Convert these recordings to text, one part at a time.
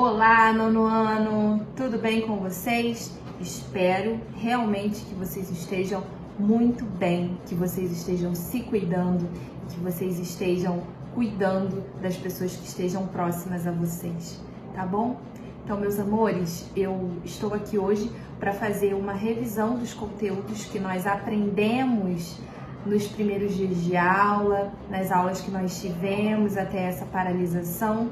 Olá, nono ano! Tudo bem com vocês? Espero realmente que vocês estejam muito bem, que vocês estejam se cuidando, que vocês estejam cuidando das pessoas que estejam próximas a vocês, tá bom? Então, meus amores, eu estou aqui hoje para fazer uma revisão dos conteúdos que nós aprendemos nos primeiros dias de aula, nas aulas que nós tivemos até essa paralisação.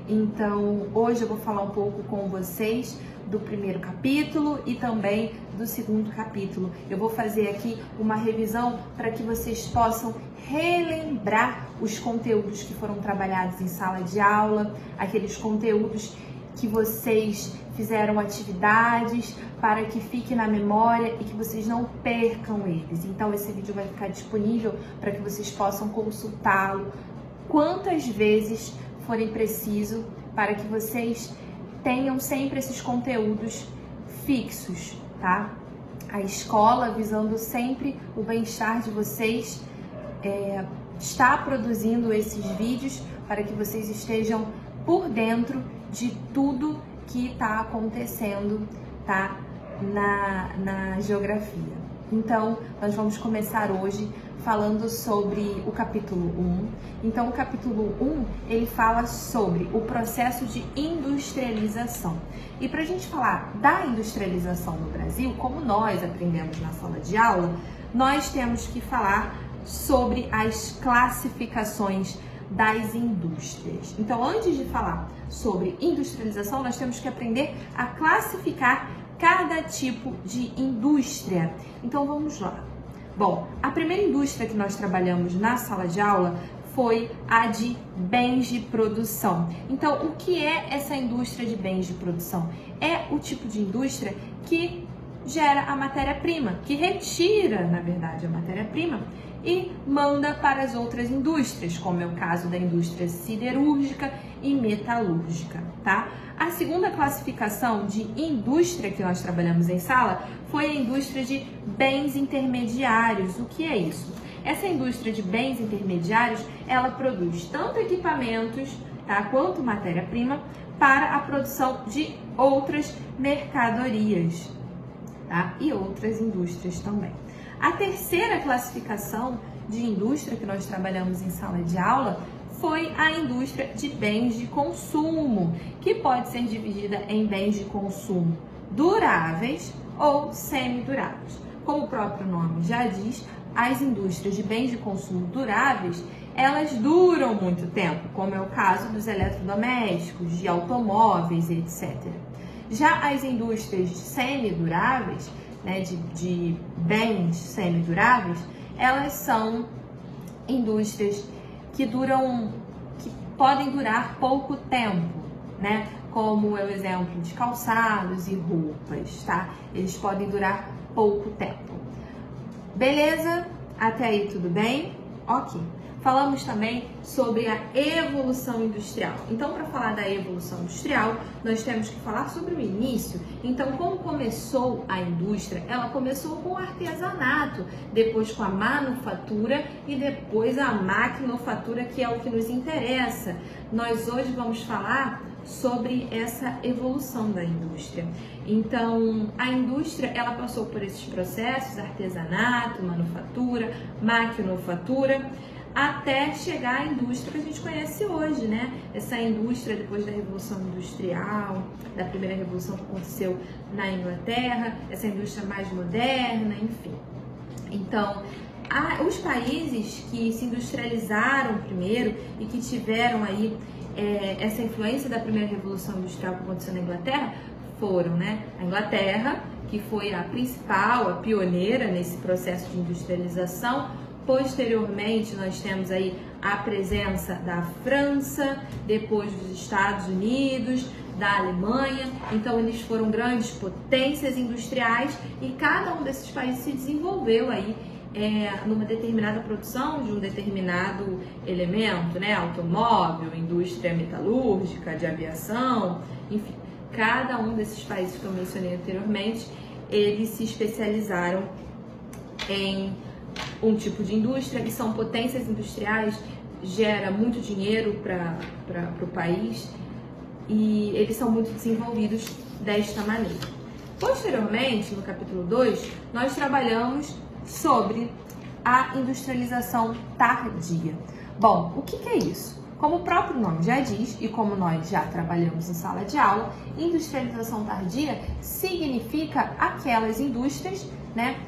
Então, hoje eu vou falar um pouco com vocês do primeiro capítulo e também do segundo capítulo. Eu vou fazer aqui uma revisão para que vocês possam relembrar os conteúdos que foram trabalhados em sala de aula, aqueles conteúdos que vocês fizeram atividades para que fique na memória e que vocês não percam eles. Então, esse vídeo vai ficar disponível para que vocês possam consultá-lo quantas vezes forem preciso, para que vocês tenham sempre esses conteúdos fixos, tá? A escola, visando sempre o bem-estar de vocês, está produzindo esses vídeos para que vocês estejam por dentro de tudo que está acontecendo, tá? Na geografia. Então, nós vamos começar hoje falando sobre o capítulo 1. Então, o capítulo 1, ele fala sobre o processo de industrialização. E para a gente falar da industrialização no Brasil, como nós aprendemos na sala de aula, nós temos que falar sobre as classificações das indústrias. Então, antes de falar sobre industrialização, nós temos que aprender a classificar cada tipo de indústria. Então, vamos lá. Bom, a primeira indústria que nós trabalhamos na sala de aula foi a de bens de produção. Então, o que é essa indústria de bens de produção? É o tipo de indústria que gera a matéria-prima, que retira, na verdade, a matéria-prima e manda para as outras indústrias, como é o caso da indústria siderúrgica e metalúrgica, tá? A segunda classificação de indústria que nós trabalhamos em sala foi a indústria de bens intermediários. O que é isso? Essa indústria de bens intermediários, ela produz tanto equipamentos, tá, quanto matéria-prima para a produção de outras mercadorias, tá? E outras indústrias também. A terceira classificação de indústria que nós trabalhamos em sala de aula foi a indústria de bens de consumo, que pode ser dividida em bens de consumo duráveis ou semiduráveis. Como o próprio nome já diz, as indústrias de bens de consumo duráveis, elas duram muito tempo, como é o caso dos eletrodomésticos, de automóveis, etc. Já as indústrias semiduráveis, né, de bens semiduráveis, elas são indústrias que podem durar pouco tempo, né? Como é o exemplo de calçados e roupas, tá? Eles podem durar pouco tempo. Beleza? Até aí tudo bem? Ok. Falamos também sobre a evolução industrial. Então, para falar da evolução industrial, nós temos que falar sobre o início. Então, como começou a indústria? Ela começou com o artesanato, depois com a manufatura e depois a maquinofatura, que é o que nos interessa. Nós hoje vamos falar sobre essa evolução da indústria. Então, a indústria, ela passou por esses processos, artesanato, manufatura, maquinofatura, até chegar à indústria que a gente conhece hoje, né? Essa indústria depois da Revolução Industrial, da primeira revolução que aconteceu na Inglaterra, essa indústria mais moderna, enfim. Então, os países que se industrializaram primeiro e que tiveram aí essa influência da primeira revolução industrial que aconteceu na Inglaterra foram, né? A Inglaterra, que foi a principal, a pioneira nesse processo de industrialização. Posteriormente, nós temos aí a presença da França, depois dos Estados Unidos, da Alemanha. Então, eles foram grandes potências industriais e cada um desses países se desenvolveu aí numa determinada produção de um determinado elemento, né? Automóvel, indústria metalúrgica, de aviação, enfim. Cada um desses países que eu mencionei anteriormente, eles se especializaram em um tipo de indústria e são potências industriais, gera muito dinheiro para o país e eles são muito desenvolvidos desta maneira. Posteriormente, no capítulo 2, nós trabalhamos sobre a industrialização tardia. Bom, o que é isso? Como o próprio nome já diz, e como nós já trabalhamos em sala de aula, industrialização tardia significa aquelas indústrias, né,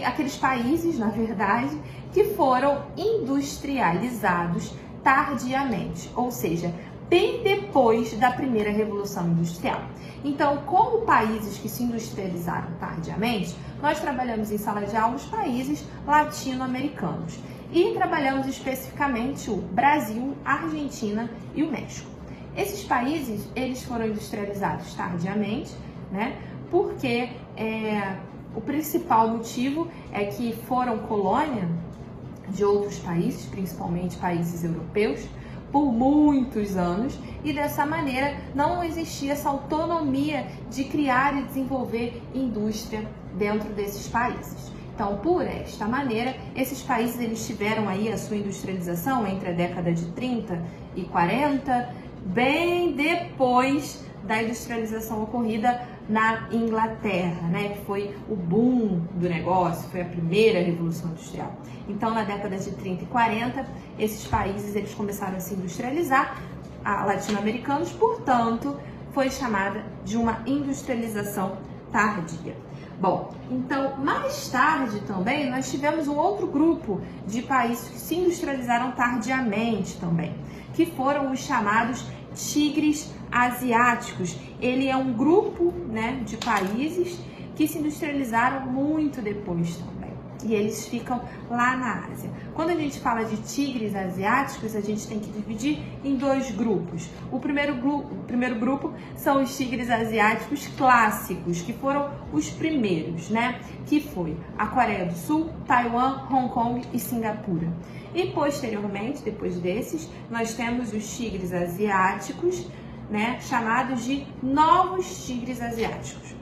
aqueles países, na verdade, que foram industrializados tardiamente, ou seja, bem depois da primeira revolução industrial. Então, como países que se industrializaram tardiamente, nós trabalhamos em sala de aula os países latino-americanos e trabalhamos especificamente o Brasil, a Argentina e o México. Esses países, eles foram industrializados tardiamente, né? Porque o principal motivo é que foram colônia de outros países, principalmente países europeus, por muitos anos, e dessa maneira não existia essa autonomia de criar e desenvolver indústria dentro desses países. Então, por esta maneira, esses países eles tiveram aí a sua industrialização entre a década de 30 e 40, bem depois da industrialização ocorrida na Inglaterra, né, que foi o boom do negócio, foi a primeira revolução industrial. Então, na década de 30 e 40, esses países eles começaram a se industrializar, latino-americanos, portanto, foi chamada de uma industrialização tardia. Bom, então, mais tarde também, nós tivemos um outro grupo de países que se industrializaram tardiamente também, que foram os chamados tigres asiáticos. Ele é um grupo, né, de países que se industrializaram muito depois também. E eles ficam lá na Ásia. Quando a gente fala de tigres asiáticos, a gente tem que dividir em dois grupos. O primeiro grupo são os tigres asiáticos clássicos, que foram os primeiros, né? Que foi a Coreia do Sul, Taiwan, Hong Kong e Singapura. E posteriormente, depois desses, nós temos os tigres asiáticos, né? Chamados de novos tigres asiáticos.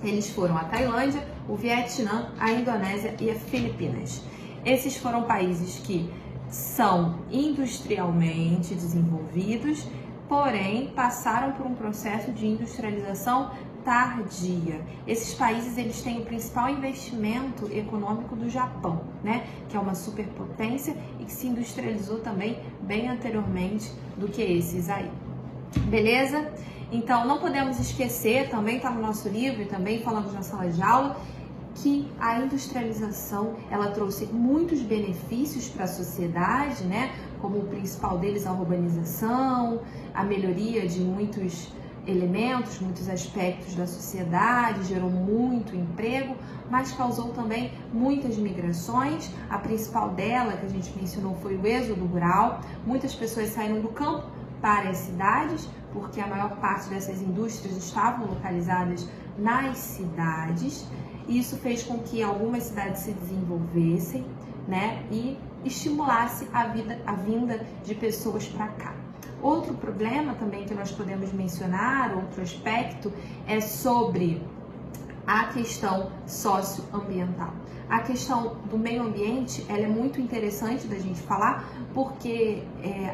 Eles foram a Tailândia, o Vietnã, a Indonésia e as Filipinas. Esses foram países que são industrialmente desenvolvidos, porém passaram por um processo de industrialização tardia. Esses países eles têm o principal investimento econômico do Japão, né? Que é uma superpotência e que se industrializou também bem anteriormente do que esses aí. Beleza? Então, não podemos esquecer, também está no nosso livro e também falamos na sala de aula, que a industrialização ela trouxe muitos benefícios para a sociedade, né? Como o principal deles a urbanização, a melhoria de muitos elementos, muitos aspectos da sociedade, gerou muito emprego, mas causou também muitas migrações. A principal dela, que a gente mencionou, foi o êxodo rural. Muitas pessoas saíram do campo para as cidades, porque a maior parte dessas indústrias estavam localizadas nas cidades. Isso fez com que algumas cidades se desenvolvessem, né, e estimulasse a vinda de pessoas para cá. Outro problema também que nós podemos mencionar, outro aspecto, é sobre a questão socioambiental. A questão do meio ambiente, ela é muito interessante da gente falar, porque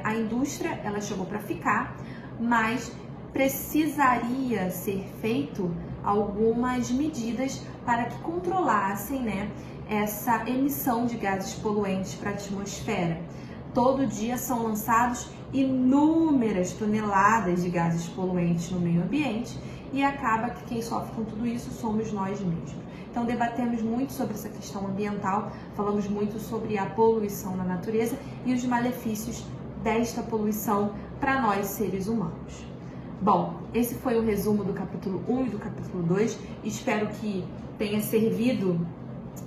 a indústria, ela chegou para ficar, mas precisaria ser feito algumas medidas para que controlassem, né, essa emissão de gases poluentes para a atmosfera. Todo dia são lançados inúmeras toneladas de gases poluentes no meio ambiente e acaba que quem sofre com tudo isso somos nós mesmos. Então debatemos muito sobre essa questão ambiental, falamos muito sobre a poluição na natureza e os malefícios desta poluição para nós seres humanos. Bom, esse foi o resumo do capítulo 1 e do capítulo 2. Espero que tenha servido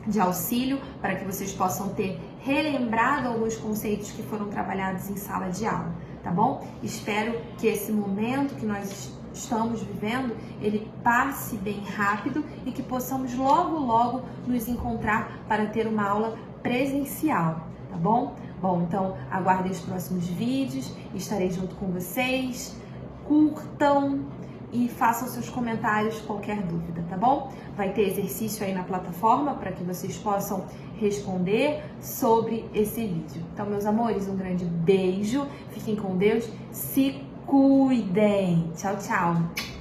de auxílio para que vocês possam ter relembrado alguns conceitos que foram trabalhados em sala de aula, tá bom? Espero que esse momento que nós estamos vivendo, ele passe bem rápido e que possamos logo nos encontrar para ter uma aula presencial, tá bom? Bom, então aguardem os próximos vídeos, estarei junto com vocês. Curtam e façam seus comentários, qualquer dúvida, tá bom? Vai ter exercício aí na plataforma para que vocês possam responder sobre esse vídeo. Então, meus amores, um grande beijo, fiquem com Deus, se cuidem. Tchau, tchau.